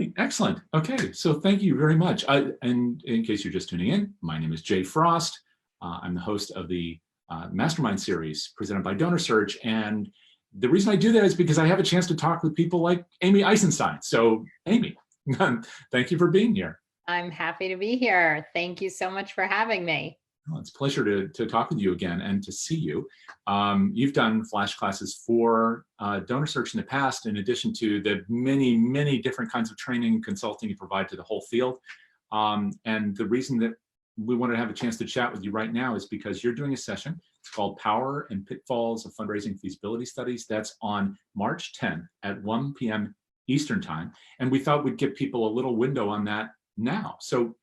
Great, excellent. Okay, so thank you very much. And in case you're just tuning in, my name is Jay Frost. I'm the host of the Mastermind series presented by DonorSearch. And the reason I do that is because I have a chance to talk with people like Amy Eisenstein. So Amy, thank you for being here. I'm happy to be here. Thank you so much for having me. Well, it's a pleasure to talk with you again and to see you. You've done flash classes for DonorSearch in the past, in addition to the many, many different kinds of training and consulting you provide to the whole field. And the reason that we wanted to have a chance to chat with you right now is because you're doing a session. It's called Power and Pitfalls of Fundraising Feasibility Studies. That's on March 10th at 1 p.m. Eastern Time. And we thought we'd give people a little window on that now. So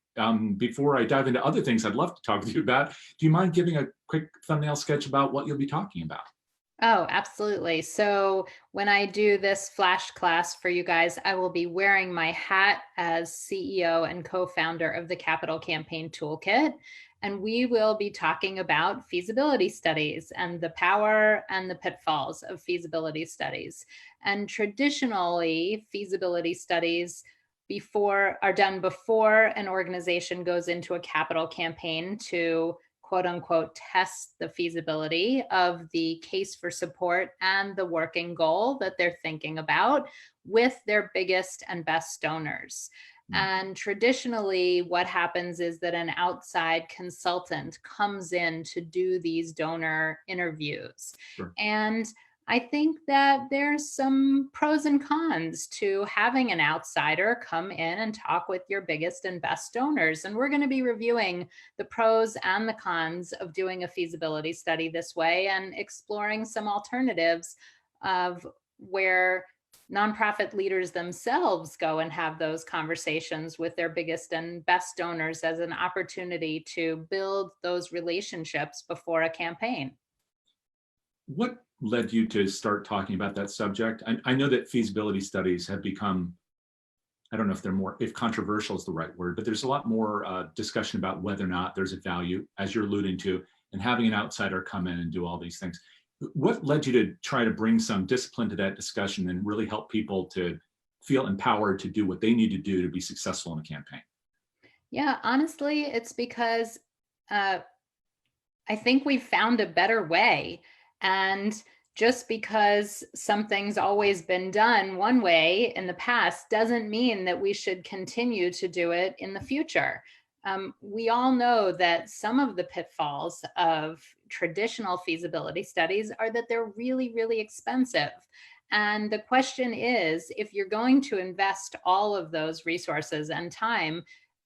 before I dive into other things I'd love to talk with you about, do you mind giving a quick thumbnail sketch about what you'll be talking about? Oh, absolutely. So when I do this flash class for you guys, I will be wearing my hat as CEO and co-founder of the Capital Campaign Toolkit. And we will be talking about feasibility studies and the power and the pitfalls of feasibility studies. And traditionally, feasibility studies are done before an organization goes into a capital campaign to quote unquote test the feasibility of the case for support and the working goal that they're thinking about with their biggest and best donors. And traditionally, what happens is that an outside consultant comes in to do these donor interviews. Sure. And I think that there's some pros and cons to having an outsider come in and talk with your biggest and best donors. And we're going to be reviewing the pros and the cons of doing a feasibility study this way and exploring some alternatives of where nonprofit leaders themselves go and have those conversations with their biggest and best donors as an opportunity to build those relationships before a campaign. What led you to start talking about that subject? I know that feasibility studies have become, I don't know if controversial is the right word, but there's a lot more discussion about whether or not there's a value, as you're alluding to, and having an outsider come in and do all these things. What led you to try to bring some discipline to that discussion and really help people to feel empowered to do what they need to do to be successful in a campaign? Yeah, honestly, it's because I think we've found a better way. And just because something's always been done one way in the past doesn't mean that we should continue to do it in the future. We all know that some of the pitfalls of traditional feasibility studies are that they're really, really expensive. And the question is, if you're going to invest all of those resources and time,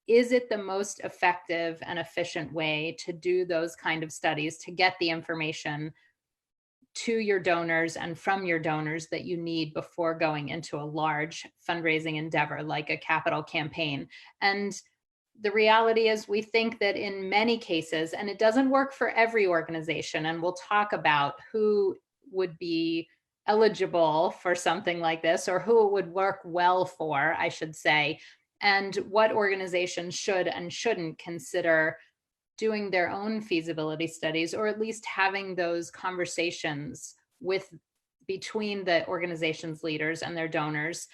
is it the most effective and efficient way to do those kind of studies to get the information to your donors and from your donors that you need before going into a large fundraising endeavor like a capital campaign? And the reality is we think that in many cases, and it doesn't work for every organization, and we'll talk about who would be eligible for something like this or who it would work well for, I should say, and what organizations should and shouldn't consider doing their own feasibility studies, or at least having those conversations between the organization's leaders and their donors.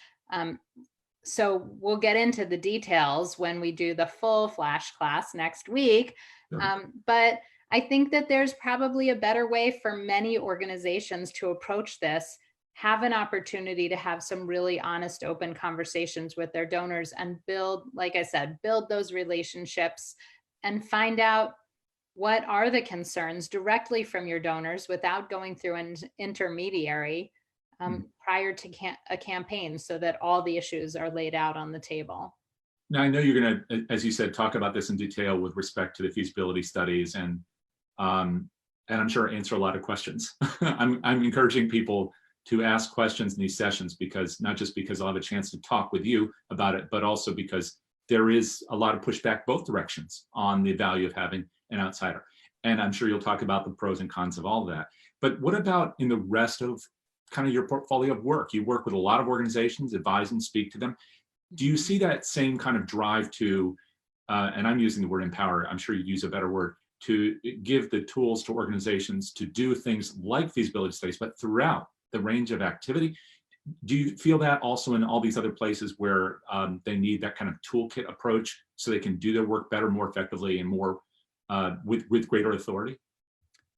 So we'll get into the details when we do the full flash class next week. Sure. But I think that there's probably a better way for many organizations to approach this, have an opportunity to have some really honest, open conversations with their donors and build, like I said, build those relationships and find out what are the concerns directly from your donors without going through an intermediary prior to a campaign, so that all the issues are laid out on the table. Now, I know you're going to, as you said, talk about this in detail with respect to the feasibility studies, and I'm sure answer a lot of questions. I'm encouraging people to ask questions in these sessions, because not just because I'll have a chance to talk with you about it, but also because there is a lot of pushback both directions on the value of having an outsider. And I'm sure you'll talk about the pros and cons of all of that. But what about in the rest of kind of your portfolio of work? You work with a lot of organizations, advise and speak to them. Do you see that same kind of drive to, and I'm using the word empower, I'm sure you use a better word, to give the tools to organizations to do things like feasibility studies, but throughout the range of activity? Do you feel that also in all these other places where they need that kind of toolkit approach so they can do their work better, more effectively, and more with greater authority?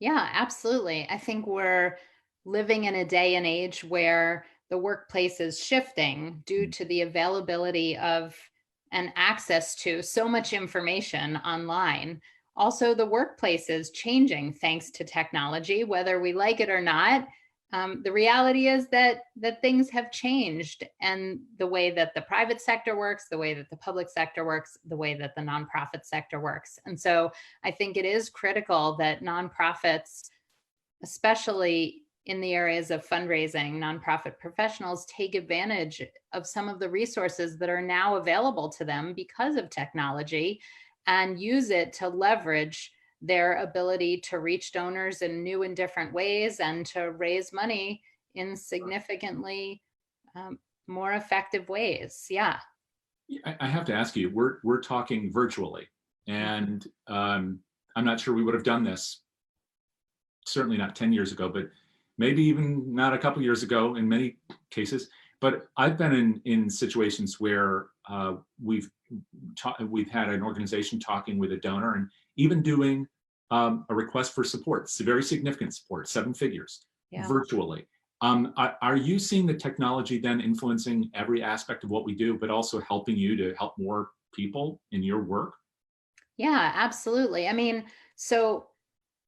Yeah, absolutely. I think we're living in a day and age where the workplace is shifting due to the availability of and access to so much information online. Also, the workplace is changing thanks to technology, whether we like it or not. The reality is that things have changed, and the way that the private sector works, the way that the public sector works, the way that the nonprofit sector works. And so I think it is critical that nonprofits, especially in the areas of fundraising, nonprofit professionals take advantage of some of the resources that are now available to them because of technology and use it to leverage their ability to reach donors in new and different ways and to raise money in significantly more effective ways. Yeah. I have to ask you, we're talking virtually, and I'm not sure we would have done this, certainly not 10 years ago, but maybe even not a couple years ago in many cases. But I've been in situations where we've had an organization talking with a donor and even doing a request for support, it's a very significant support, 7 figures, Yeah. virtually. Are you seeing the technology then influencing every aspect of what we do, but also helping you to help more people in your work? Yeah, absolutely. I mean, so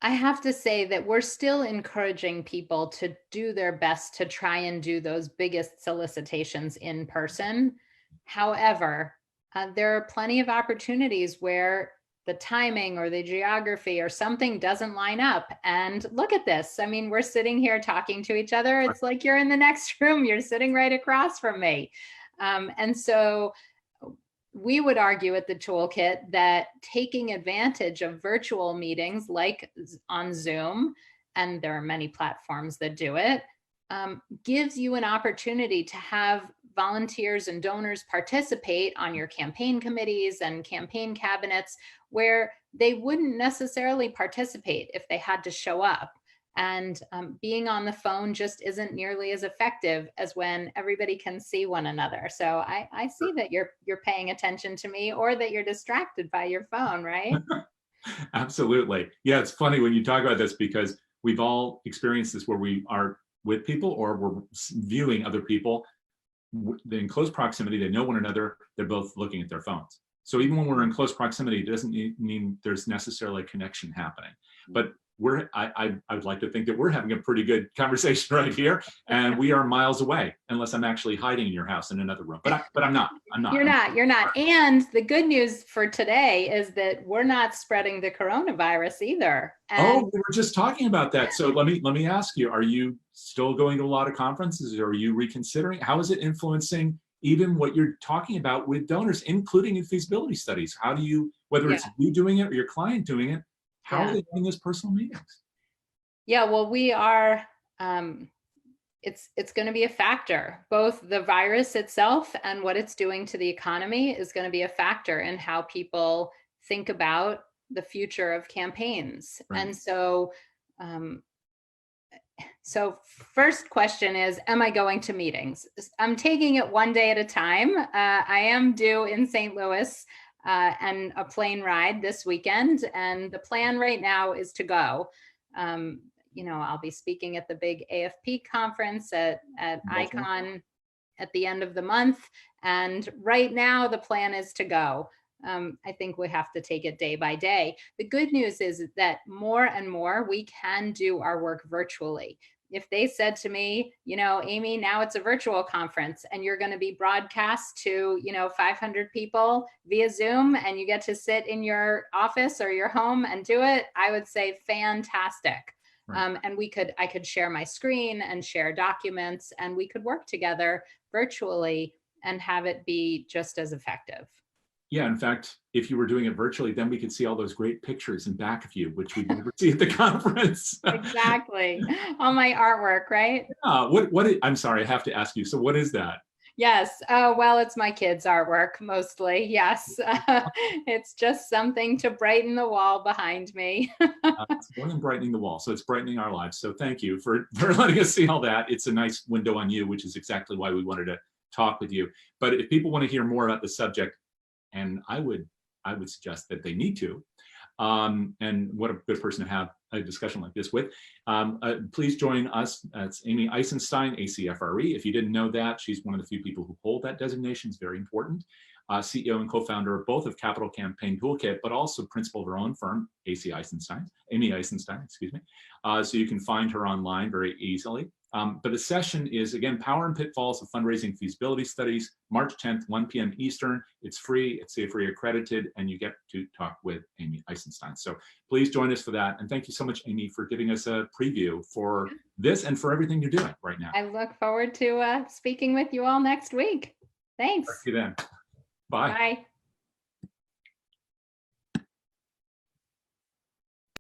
I have to say that we're still encouraging people to do their best to try and do those biggest solicitations in person. However, there are plenty of opportunities where the timing or the geography or something doesn't line up. And look at this. I mean, we're sitting here talking to each other. It's like you're in the next room, you're sitting right across from me. And so we would argue at the toolkit that taking advantage of virtual meetings like on Zoom, and there are many platforms that do it, gives you an opportunity to have volunteers and donors participate on your campaign committees and campaign cabinets where they wouldn't necessarily participate if they had to show up. And being on the phone just isn't nearly as effective as when everybody can see one another. So I see that you're paying attention to me, or that you're distracted by your phone, right? Absolutely. Yeah, it's funny when you talk about this because we've all experienced this where we are with people or we're viewing other people in close proximity. They know one another. They're both looking at their phones. So even when we're in close proximity, it doesn't mean there's necessarily a connection happening. But I would like to think that we're having a pretty good conversation right here, and we are miles away, unless I'm actually hiding in your house in another room. But I'm not. You're not. And the good news for today is that we're not spreading the coronavirus either. And we were just talking about that. So let me ask you: are you still going to a lot of conferences? Or are you reconsidering? How is it influencing even what you're talking about with donors, including in feasibility studies? How do you, whether it's you doing it or your client doing it, how are they doing these personal meetings? Yeah, well, we are, it's going to be a factor. Both the virus itself and what it's doing to the economy is going to be a factor in how people think about the future of campaigns. Right. And so, first question is, am I going to meetings? I'm taking it one day at a time. I am due in St. Louis and a plane ride this weekend. And the plan right now is to go. I'll be speaking at the big AFP conference at ICON at the end of the month. And right now the plan is to go. I think we have to take it day by day. The good news is that more and more we can do our work virtually. If they said to me, Amy, now it's a virtual conference and you're going to be broadcast to, 500 people via Zoom and you get to sit in your office or your home and do it, I would say fantastic. Right. And I could share my screen and share documents, and we could work together virtually and have it be just as effective. Yeah, in fact, if you were doing it virtually, then we could see all those great pictures in back of you, which we'd never see at the conference. Exactly. All my artwork, right? Yeah. I'm sorry, I have to ask you. So what is that? Yes. Well, it's my kids' artwork mostly. Yes. It's just something to brighten the wall behind me. It's more than brightening the wall, so it's brightening our lives. So thank you for letting us see all that. It's a nice window on you, which is exactly why we wanted to talk with you. But if people want to hear more about the subject, and I would suggest that they need to, and what a good person to have a discussion like this with. Please join us. It's Amy Eisenstein, ACFRE. If you didn't know that, she's one of the few people who hold that designation. It's very important. CEO and co-founder both of Capital Campaign Toolkit, but also principal of her own firm, Amy Eisenstein, excuse me. So you can find her online very easily. But the session is, again, Power and Pitfalls of Fundraising Feasibility Studies, March 10th, 1 p.m. Eastern. It's free, it's CFRE accredited, and you get to talk with Amy Eisenstein. So please join us for that. And thank you so much, Amy, for giving us a preview for this and for everything you're doing right now. I look forward to speaking with you all next week. Thanks. See you then. Bye. Bye.